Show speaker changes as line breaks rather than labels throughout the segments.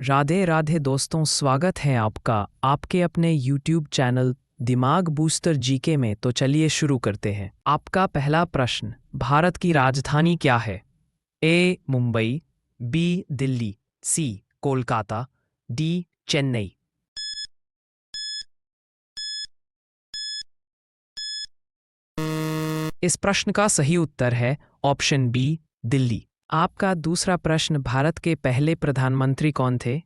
राधे राधे दोस्तों, स्वागत है आपका आपके अपने YouTube चैनल दिमाग बूस्टर जीके में। तो चलिए शुरू करते हैं। आपका पहला प्रश्न, भारत की राजधानी क्या है? ए मुंबई, बी दिल्ली, सी कोलकाता, डी चेन्नई। इस प्रश्न का सही उत्तर है ऑप्शन बी दिल्ली। आपका दूसरा प्रश्न, भारत के पहले प्रधानमंत्री कौन थे?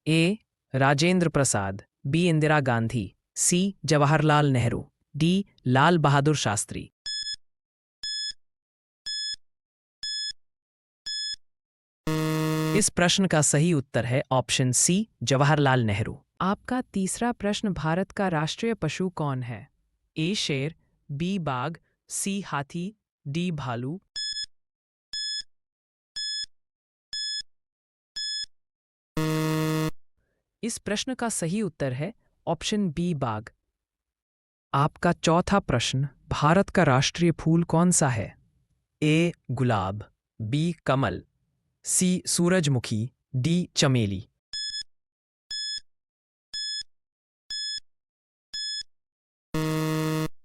ए राजेंद्र प्रसाद, बी इंदिरा गांधी, सी जवाहरलाल नेहरू, डी लाल बहादुर शास्त्री। इस प्रश्न का सही उत्तर है ऑप्शन सी जवाहरलाल नेहरू। आपका तीसरा प्रश्न, भारत का राष्ट्रीय पशु कौन है? ए शेर, बी बाघ, सी हाथी, डी भालू। इस प्रश्न का सही उत्तर है ऑप्शन बी बाघ। आपका चौथा प्रश्न, भारत का राष्ट्रीय फूल कौन सा है? ए गुलाब, बी कमल, सी सूरजमुखी, डी चमेली।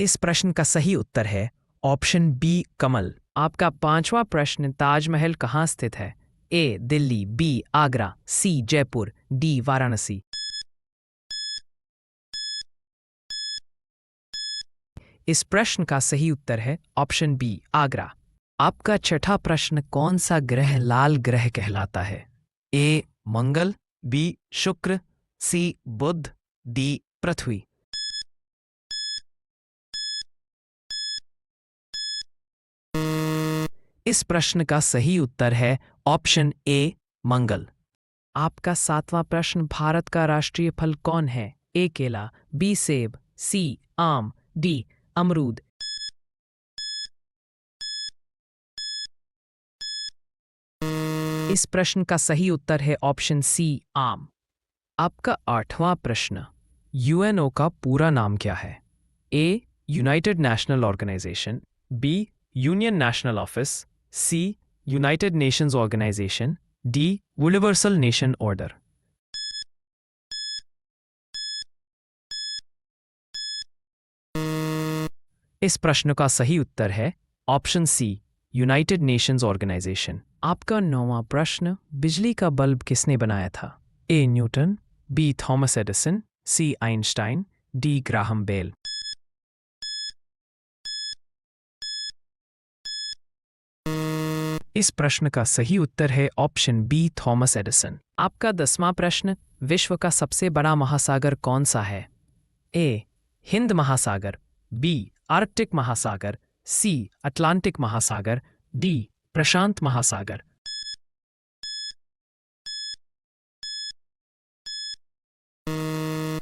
इस प्रश्न का सही उत्तर है ऑप्शन बी कमल। आपका पांचवा प्रश्न, ताजमहल कहाँ स्थित है? ए दिल्ली, बी आगरा, सी जयपुर, डी वाराणसी। इस प्रश्न का सही उत्तर है ऑप्शन बी आगरा। आपका छठा प्रश्न, कौन सा ग्रह लाल ग्रह कहलाता है? ए मंगल, बी शुक्र, सी बुध, डी पृथ्वी। इस प्रश्न का सही उत्तर है ऑप्शन ए मंगल। आपका सातवां प्रश्न, भारत का राष्ट्रीय फल कौन है? ए केला, बी सेब, सी आम, डी अमरूद। इस प्रश्न का सही उत्तर है ऑप्शन सी आम। आपका आठवां प्रश्न, यूएनओ का पूरा नाम क्या है? A United National Organisation, B Union National Office, C United Nations Organisation, D Universal Nation Order. इस प्रश्न का सही उत्तर है option C United Nations Organisation. आपका नौवां प्रश्न, बिजली का बल्ब किसने बनाया था? A Newton, B Thomas Edison, C Einstein, D Graham Bell. इस प्रश्न का सही उत्तर है ऑप्शन बी थॉमस एडिसन। आपका 10वां प्रश्न, विश्व का सबसे बड़ा महासागर कौन सा है? ए हिंद महासागर, बी आर्कटिक महासागर, सी अटलांटिक महासागर, डी प्रशांत महासागर।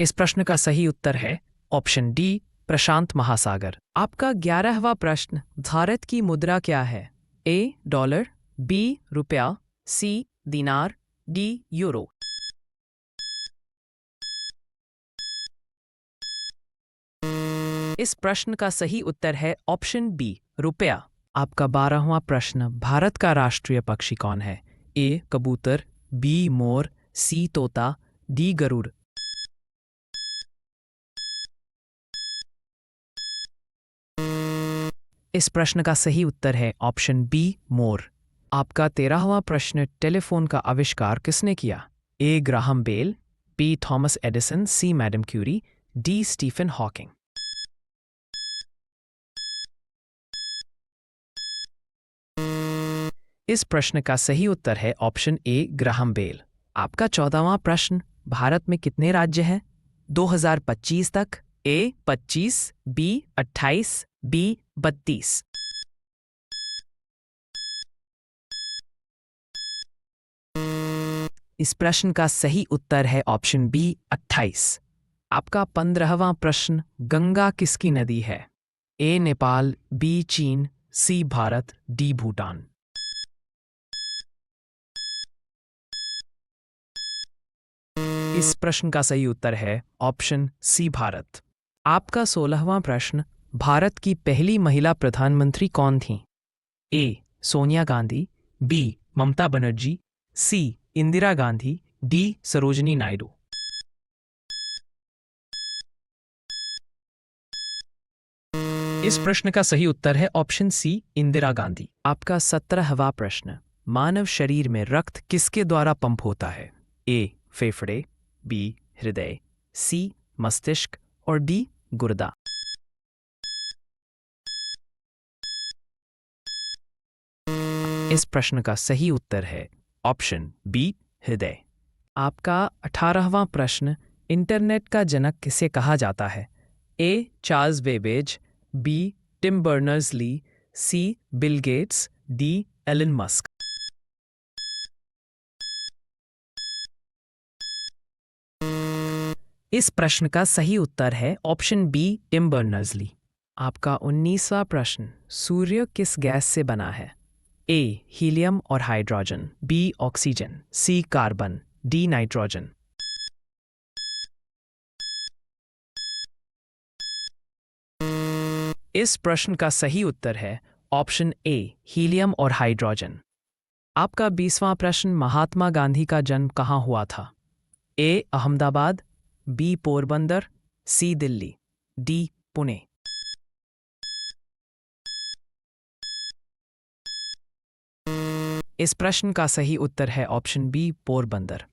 इस प्रश्न का सही उत्तर है ऑप्शन डी प्रशांत महासागर। आपका 11वां प्रश्न, भारत की मुद्रा क्या है? ए डॉलर, बी रुपया, सी दिनार, डी यूरो। इस प्रश्न का सही उत्तर है ऑप्शन बी रुपया। आपका 12वां प्रश्न, भारत का राष्ट्रीय पक्षी कौन है? ए कबूतर, बी मोर, सी तोता, डी गरुड़। इस प्रश्न का सही उत्तर है ऑप्शन बी मोर। आपका 13वां प्रश्न, टेलीफोन का आविष्कार किसने किया? A Graham Bell, B Thomas Edison, C madam Curie, D Stephen Hawking. इस प्रश्न का सही उत्तर है ऑप्शन ए ग्राहम बेल। आपका 14वां प्रश्न, भारत में कितने राज्य हैं 2025 तक? ए 25, बी 28, बी 32। इस प्रश्न का सही उत्तर है ऑप्शन बी 28। आपका 15वां प्रश्न, गंगा किसकी नदी है? ए नेपाल, बी चीन, सी भारत, डी भूटान। इस प्रश्न का सही उत्तर है ऑप्शन सी भारत। आपका 16वां प्रश्न, भारत की पहली महिला प्रधानमंत्री कौन थी? ए सोनिया गांधी, बी ममता बनर्जी, सी इंदिरा गांधी, डी सरोजिनी नायडू। इस प्रश्न का सही उत्तर है ऑप्शन सी इंदिरा गांधी। आपका 17वां प्रश्न, मानव शरीर में रक्त किसके द्वारा पंप होता है? ए फेफड़े, बी हृदय, सी मस्तिष्क और डी गुर्दा। इस प्रश्न का सही उत्तर है ऑप्शन बी हृदय। आपका 18वां प्रश्न, इंटरनेट का जनक किसे कहा जाता है? A Charles Babbage, B Tim Berners Lee, C Bill Gates, D Elon Musk. इस प्रश्न का सही उत्तर है option B Tim Berners Lee. आपका 19वां प्रश्न, सूर्य किस गैस से बना है? ए हीलियम और hydrogen, B oxygen, C carbon, D nitrogen. इस प्रश्न का सही उत्तर है ऑप्शन ए हीलियम और हाइड्रोजन। आपका 20वां प्रश्न, महात्मा गांधी का जन्म कहाँ हुआ था? ए अहमदाबाद, बी पोरबंदर, सी दिल्ली, डी पुणे। इस प्रश्न का सही उत्तर है ऑप्शन बी पोरबंदर।